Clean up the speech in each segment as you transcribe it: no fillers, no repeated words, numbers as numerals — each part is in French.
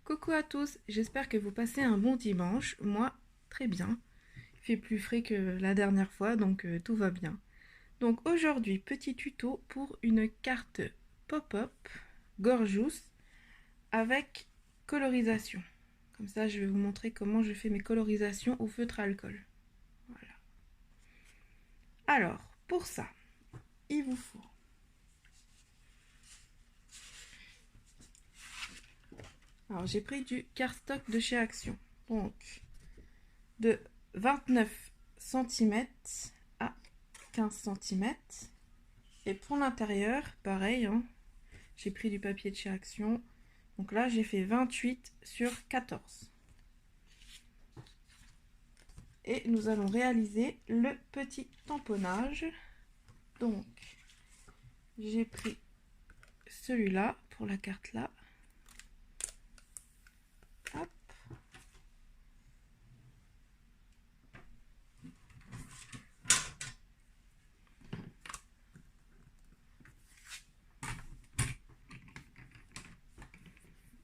Coucou à tous, j'espère que vous passez un bon dimanche. Moi, très bien. Il fait plus frais que la dernière fois, donc tout va bien. Donc aujourd'hui, petit tuto pour une carte pop-up Gorgeous avec colorisation. Comme ça, je vais vous montrer comment je fais mes colorisations au feutre à alcool. Voilà. Alors, pour ça, il vous faut alors j'ai pris du cardstock de chez Action. Donc de 29 cm à 15 cm. Et pour l'intérieur, pareil, hein, j'ai pris du papier de chez Action. Donc là, j'ai fait 28 sur 14. Et nous allons réaliser le petit tamponnage. Donc, j'ai pris celui-là pour la carte là. Hop.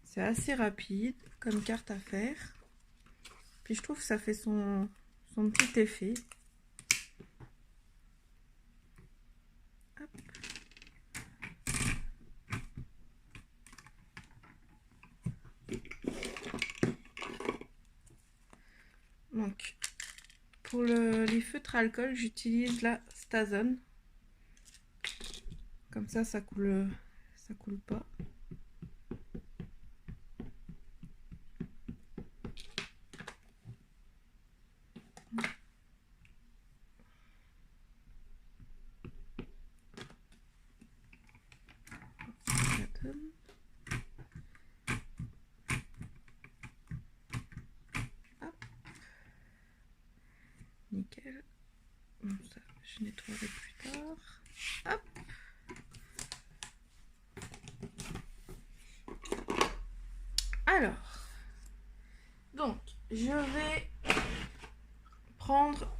C'est assez rapide comme carte à faire. Puis je trouve que ça fait son petit effet. Hop. Donc, pour les feutres à alcool, j'utilise la Stazone. Comme ça coule pas. Hop. Nickel. Bon, ça, je nettoierai plus tard. Hop. Alors, donc, je vais prendre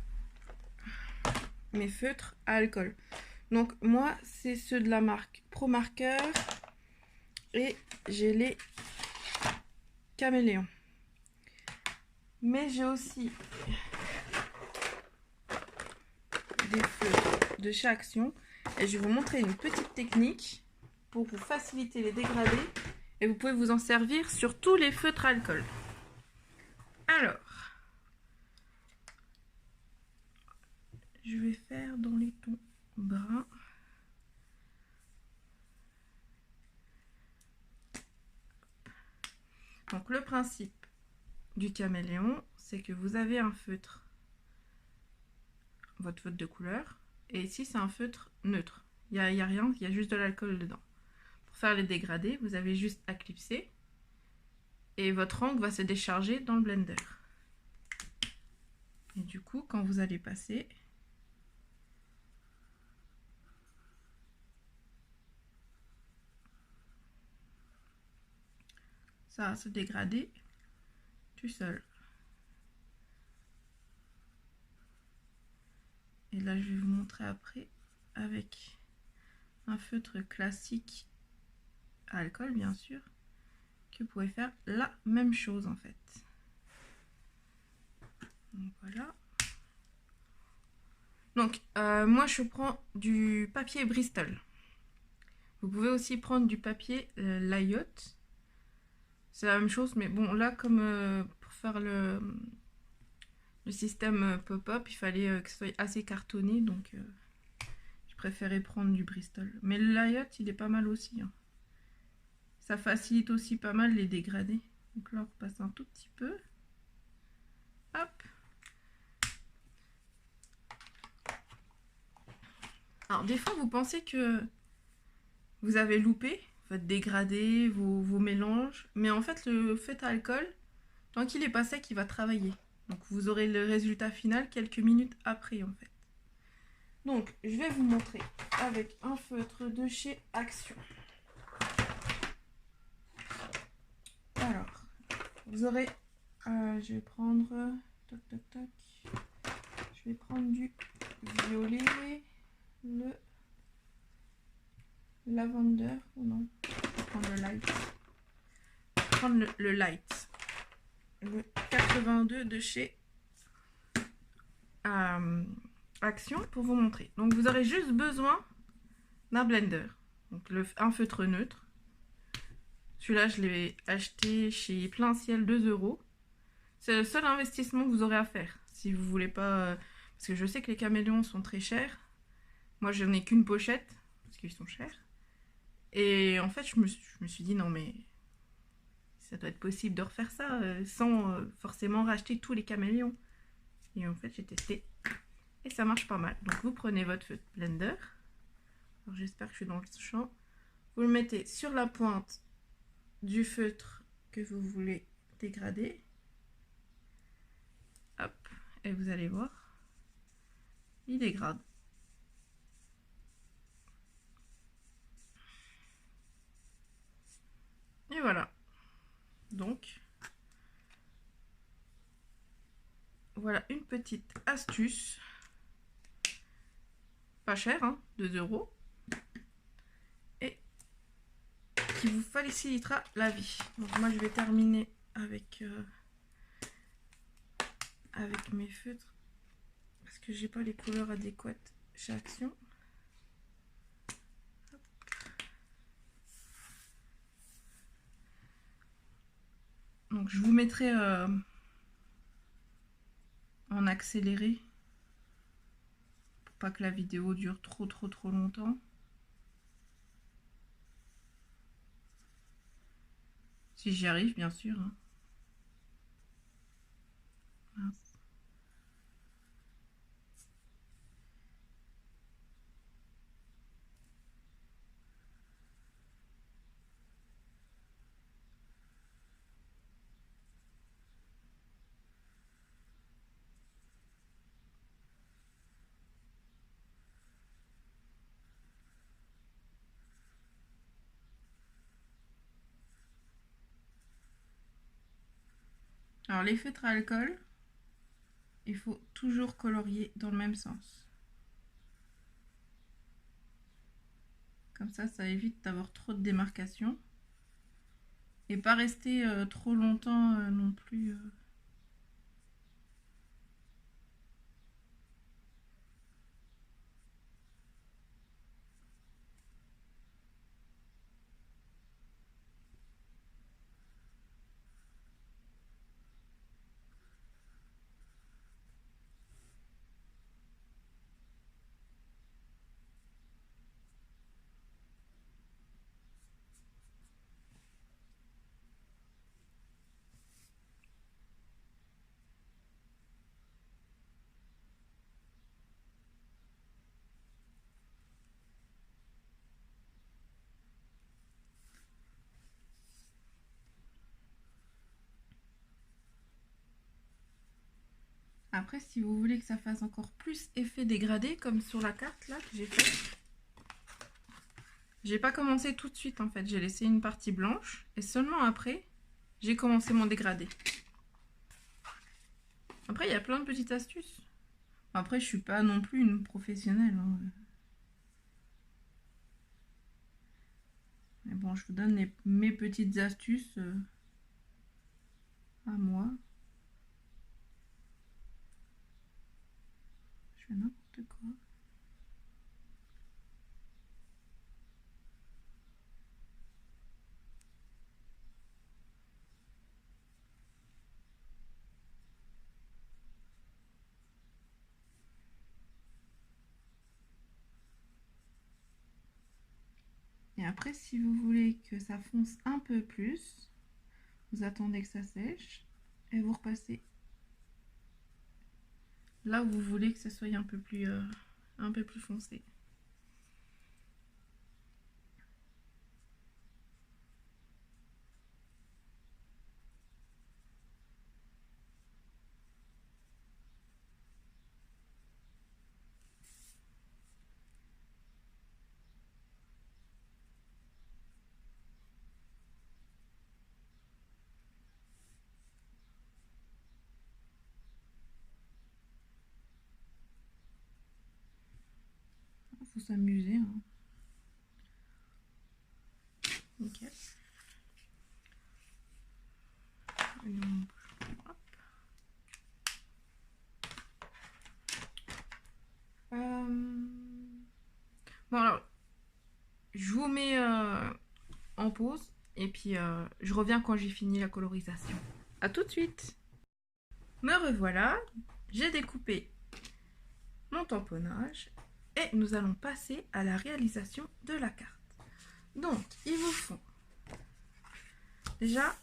mes feutres à alcool. Donc, moi, c'est ceux de la marque Pro Marker et j'ai les caméléons. Mais j'ai aussi des feutres de chez Action et je vais vous montrer une petite technique pour vous faciliter les dégradés et vous pouvez vous en servir sur tous les feutres à alcool. Alors, je vais faire dans les tons bruns. Donc le principe du caméléon, c'est que vous avez un feutre, votre feutre de couleur, et ici c'est un feutre neutre. Il n'y a rien, il y a juste de l'alcool dedans. Pour faire les dégradés, vous avez juste à clipser et votre encre va se décharger dans le blender. Et du coup, quand vous allez passer, ça va se dégrader tout seul. Et là, je vais vous montrer après avec un feutre classique à alcool, bien sûr, que vous pouvez faire la même chose en fait. Donc voilà. Donc, moi, je prends du papier Bristol. Vous pouvez aussi prendre du papier Layot. C'est la même chose, mais bon, là, comme pour faire le système pop-up, il fallait que ce soit assez cartonné, donc je préférais prendre du Bristol. Mais le Layot, il est pas mal aussi. Hein. Ça facilite aussi pas mal les dégradés. Donc là, on repasse un tout petit peu. Hop. Alors, des fois, vous pensez que vous avez loupé votre dégradé, vos mélanges. Mais en fait, le feutre à alcool, tant qu'il n'est pas sec, il va travailler. Donc, vous aurez le résultat final quelques minutes après, en fait. Donc, je vais vous montrer avec un feutre de chez Action. Alors, vous aurez... je vais prendre... Toc, toc, toc. Je vais prendre du violet, le lavender, ou non, je vais prendre le light. prendre le light. Le 82 de chez Action pour vous montrer. Donc vous aurez juste besoin d'un blender. Donc un feutre neutre. Celui-là, je l'ai acheté chez Plein Ciel, 2 €. C'est le seul investissement que vous aurez à faire. Si vous voulez pas... parce que je sais que les caméléons sont très chers. Moi, je n'ai qu'une pochette, parce qu'ils sont chers. Et en fait, je me suis dit, non mais... ça doit être possible de refaire ça sans forcément racheter tous les caméléons. Et en fait, j'ai testé. Et ça marche pas mal. Donc, vous prenez votre feutre blender. J'espère que je suis dans le champ. Vous le mettez sur la pointe du feutre que vous voulez dégrader. Hop. Et vous allez voir. Il dégrade. Et voilà. Donc, voilà une petite astuce. Pas cher, hein, 2 €. Et qui vous facilitera la vie. Donc moi, je vais terminer avec mes feutres. Parce que j'ai pas les couleurs adéquates chez Action. Donc je vous mettrai en accéléré pour pas que la vidéo dure trop longtemps. Si j'y arrive, bien sûr. Hein. Mince. Alors les feutres à alcool, il faut toujours colorier dans le même sens. Comme ça évite d'avoir trop de démarcation. Et pas rester trop longtemps non plus. Après, si vous voulez que ça fasse encore plus effet dégradé, comme sur la carte là que j'ai fait, j'ai pas commencé tout de suite en fait. J'ai laissé une partie blanche et seulement après, j'ai commencé mon dégradé. Après, il y a plein de petites astuces. Après, je suis pas non plus une professionnelle. Hein. Mais bon, je vous donne mes petites astuces à moi. Je fais n'importe quoi. Et après, si vous voulez que ça fonce un peu plus, vous attendez que ça sèche et vous repassez là où vous voulez que ça soit un peu plus foncé. Faut s'amuser. Hein. Nickel. Hop. Bon alors, je vous mets en pause et puis je reviens quand j'ai fini la colorisation. A tout de suite. Me revoilà, j'ai découpé mon tamponnage et nous allons passer à la réalisation de la carte. Donc, il vous faut déjà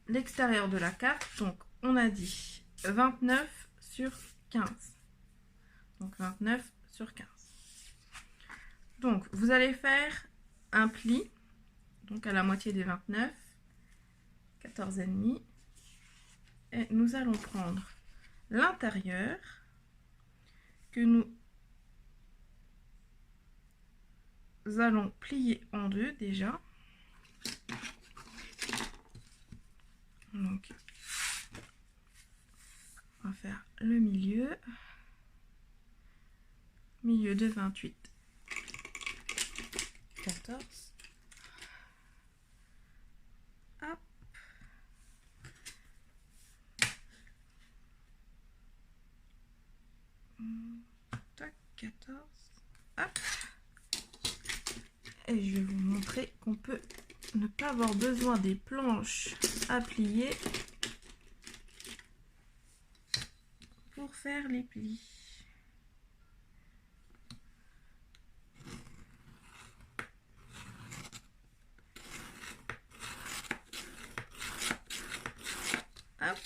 l'extérieur de la carte. Donc, on a dit 29 sur 15. Donc, 29 sur 15. Donc, vous allez faire un pli, donc à la moitié des 29, 14,5. Et nous allons prendre l'intérieur que nous allons plier en deux déjà. Donc, on va faire le milieu de 28, 14. Hop. Tac, 14. Hop. Et je vais vous montrer qu'on peut ne pas avoir besoin des planches à plier pour faire les plis. Hop.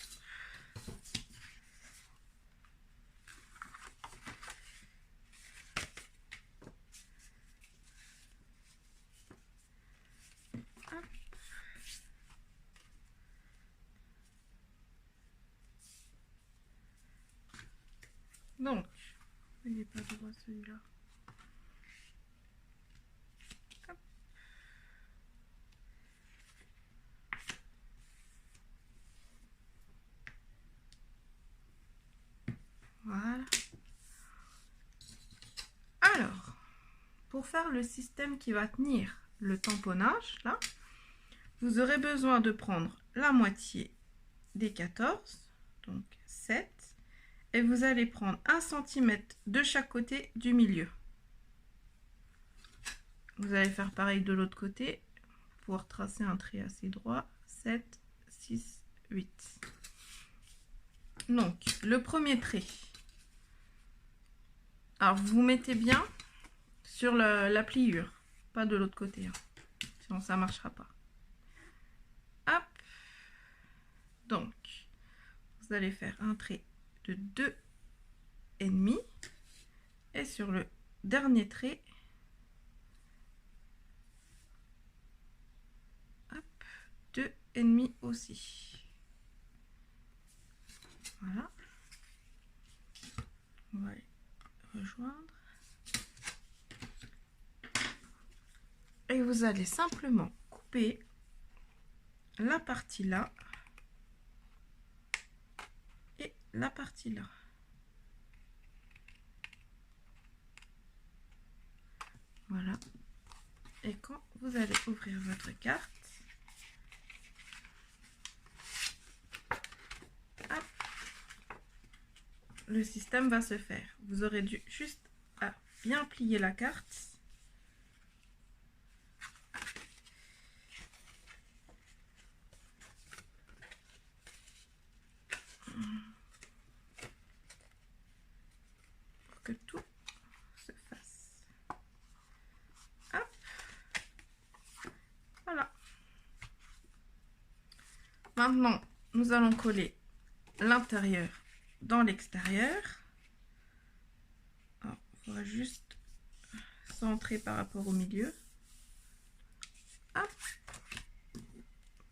Hop. Donc, il n'est pas droit celui-là. Voilà. Alors, pour faire le système qui va tenir le tamponnage, là, vous aurez besoin de prendre la moitié des 14, donc 7, et vous allez prendre 1 cm de chaque côté du milieu. Vous allez faire pareil de l'autre côté, pour tracer un trait assez droit, 7, 6, 8. Donc, le premier trait, alors vous vous mettez bien sur la pliure, pas de l'autre côté, hein. Sinon ça ne marchera pas. Hop. Donc, vous allez faire un trait de 2,5 et sur le dernier trait, hop, 2,5 aussi. Voilà. On va les rejoindre. Et vous allez simplement couper la partie là et la partie là. Voilà. Et quand vous allez ouvrir votre carte, hop, le système va se faire. Vous aurez dû juste à bien plier la carte. Pour que tout se fasse. Hop. Voilà. Maintenant, nous allons coller l'intérieur dans l'extérieur. Il faudra juste centrer par rapport au milieu. Hop.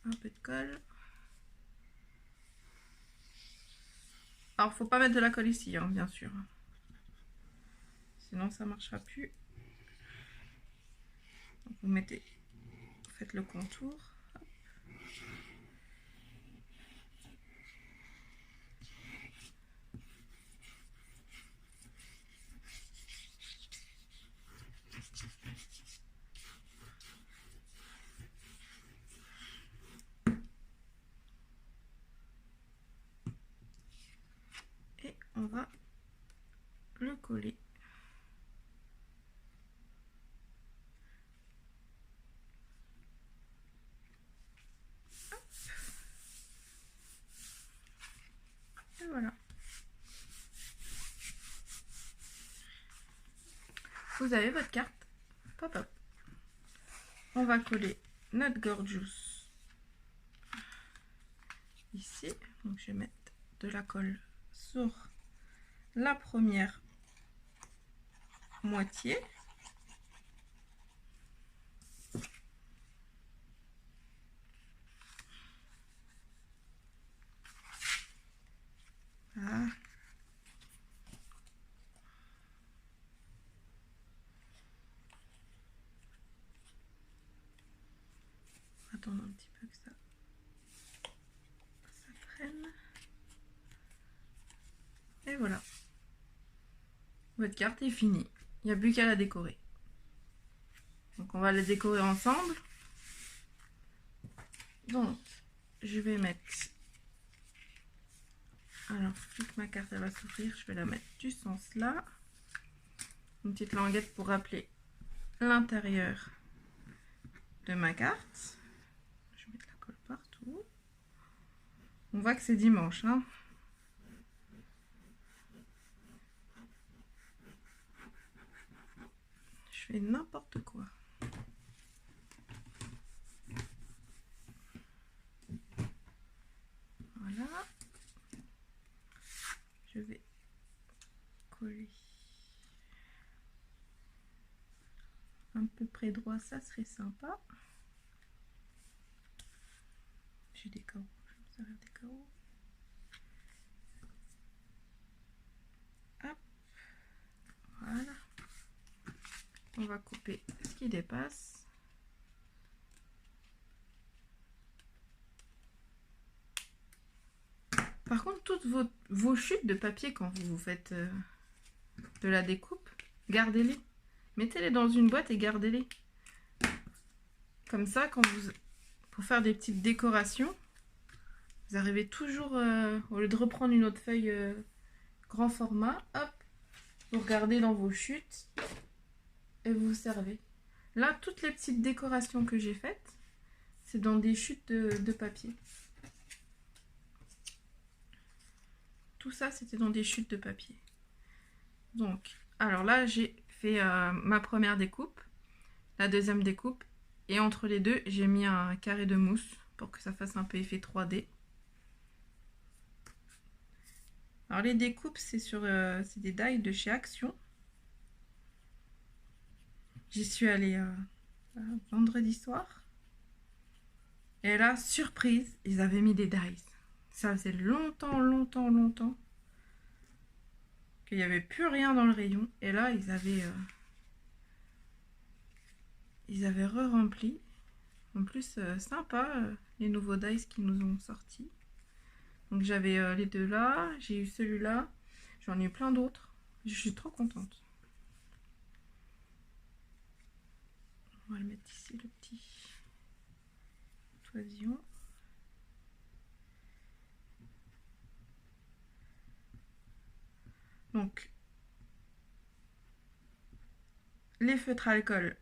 Un peu de colle. Alors, faut pas mettre de la colle ici, hein, bien sûr. Sinon, ça marchera plus. Donc, vous mettez, vous faites le contour. Hop. on va le coller. Et voilà. Vous avez votre carte pop-up. On va coller notre Gorgeous ici. Donc je vais mettre de la colle sur la première moitié. Voilà. Attendre un petit peu que ça prenne. Et voilà. Votre carte est finie. Il n'y a plus qu'à la décorer. Donc on va la décorer ensemble. Donc je vais mettre... Alors, vu que ma carte elle va s'ouvrir, je vais la mettre du sens là. Une petite languette pour rappeler l'intérieur de ma carte. Je vais mettre la colle partout. On voit que c'est dimanche, hein. Je fais n'importe quoi. Voilà. Je vais coller un peu près droit, ça serait sympa. J'ai des carreaux, je vais me servir des carreaux. Hop. Voilà. On va couper ce qui dépasse. Par contre, toutes vos chutes de papier quand vous faites de la découpe, gardez-les. Mettez-les dans une boîte et gardez-les. Comme ça, pour faire des petites décorations, vous arrivez toujours, au lieu de reprendre une autre feuille grand format, hop, vous regardez dans vos chutes et vous servez. Là, toutes les petites décorations que j'ai faites, c'est dans des chutes de papier. Tout ça, c'était dans des chutes de papier. Donc, alors là, j'ai fait ma première découpe, la deuxième découpe, et entre les deux, j'ai mis un carré de mousse pour que ça fasse un peu effet 3D. Alors les découpes, c'est des die de chez Action. J'y suis allée vendredi soir. Et là, surprise, ils avaient mis des dies. Ça faisait longtemps qu'il n'y avait plus rien dans le rayon. Et là, ils avaient re-rempli. En plus, sympa, les nouveaux dies qu'ils nous ont sortis. Donc j'avais les deux là, j'ai eu celui-là. J'en ai eu plein d'autres. Je suis trop contente. On va le mettre ici, le petit toisillon. Donc, les feutres alcool,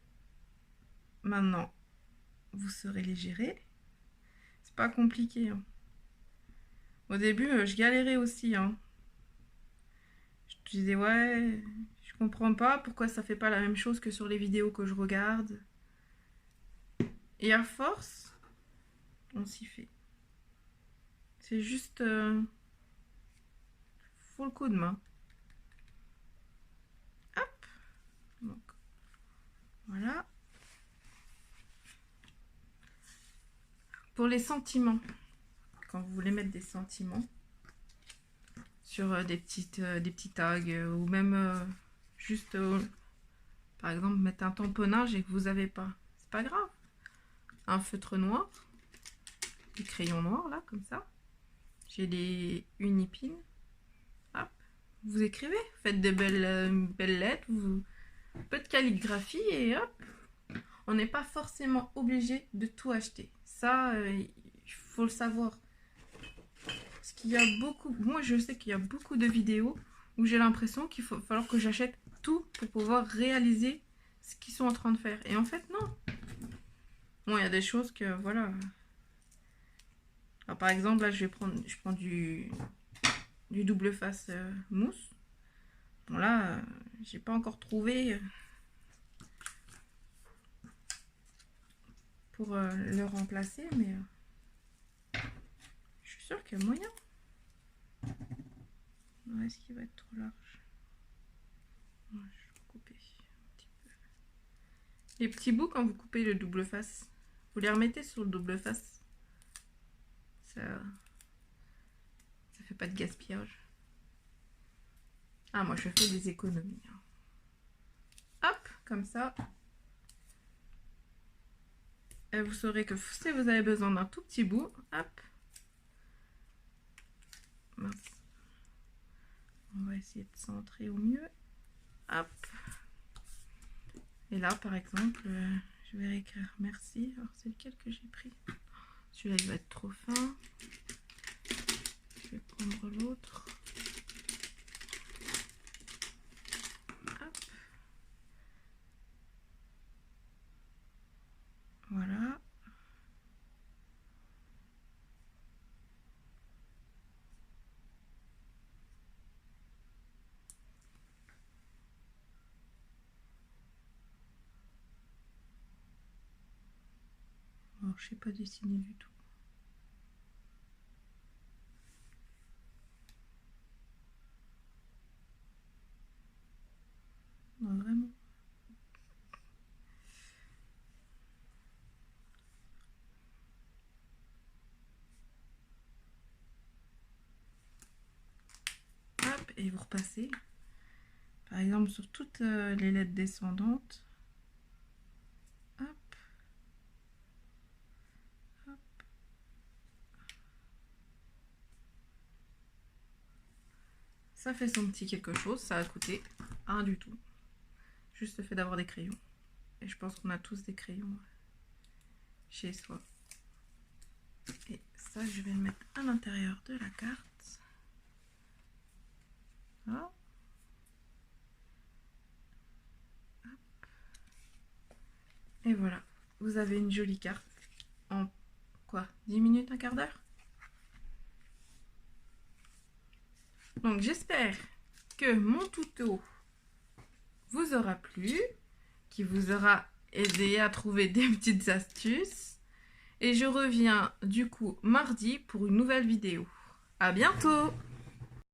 maintenant, vous saurez les gérer. C'est pas compliqué. Hein. Au début, je galérais aussi. Hein. Je disais, ouais, je comprends pas pourquoi ça fait pas la même chose que sur les vidéos que je regarde. Et à force, on s'y fait. C'est juste... faut le coup de main. Hop. Donc, voilà. Pour les sentiments, quand vous voulez mettre des sentiments sur des petits tags ou même juste, par exemple, mettre un tamponnage et que vous n'avez pas, c'est pas grave. Un feutre noir, du crayon noir là, comme ça. J'ai des unipines. Hop, vous écrivez, faites de belles lettres, un peu de calligraphie et hop. On n'est pas forcément obligé de tout acheter. Ça, il faut le savoir. Parce qu'il y a beaucoup... Moi, je sais qu'il y a beaucoup de vidéos où j'ai l'impression qu'il va falloir que j'achète tout pour pouvoir réaliser ce qu'ils sont en train de faire. Et en fait, non. Bon, il y a des choses que, voilà. Alors, par exemple, là, je prends du double face mousse. Bon, là, j'ai pas encore trouvé pour le remplacer, mais je suis sûre qu'il y a moyen. Est-ce qu'il va être trop large? Ouais, je vais couper un petit peu. Les petits bouts, quand vous coupez le double face, vous les remettez sur le double face. Ça fait pas de gaspillage. Ah, moi, je fais des économies. Hop, comme ça. Et vous saurez que si vous avez besoin d'un tout petit bout, hop. Mince. On va essayer de centrer au mieux. Hop. Et là, par exemple, je vais écrire merci. Alors, c'est lequel que j'ai pris? Celui-là, il va être trop fin. Je vais prendre l'autre. Hop. Voilà. Alors, je ne sais pas dessiner du tout. Non, vraiment. Hop, et vous repassez. Par exemple, sur toutes les lettres descendantes. Hop. Hop. Ça fait son petit quelque chose. Ça a coûté rien du tout. Juste le fait d'avoir des crayons. Et je pense qu'on a tous des crayons chez soi. Et ça, je vais le mettre à l'intérieur de la carte. Voilà. Et voilà, vous avez une jolie carte en quoi, 10 minutes, un quart d'heure. Donc j'espère que mon tuto vous aura plu, qui vous aura aidé à trouver des petites astuces. Et je reviens du coup mardi pour une nouvelle vidéo. À bientôt!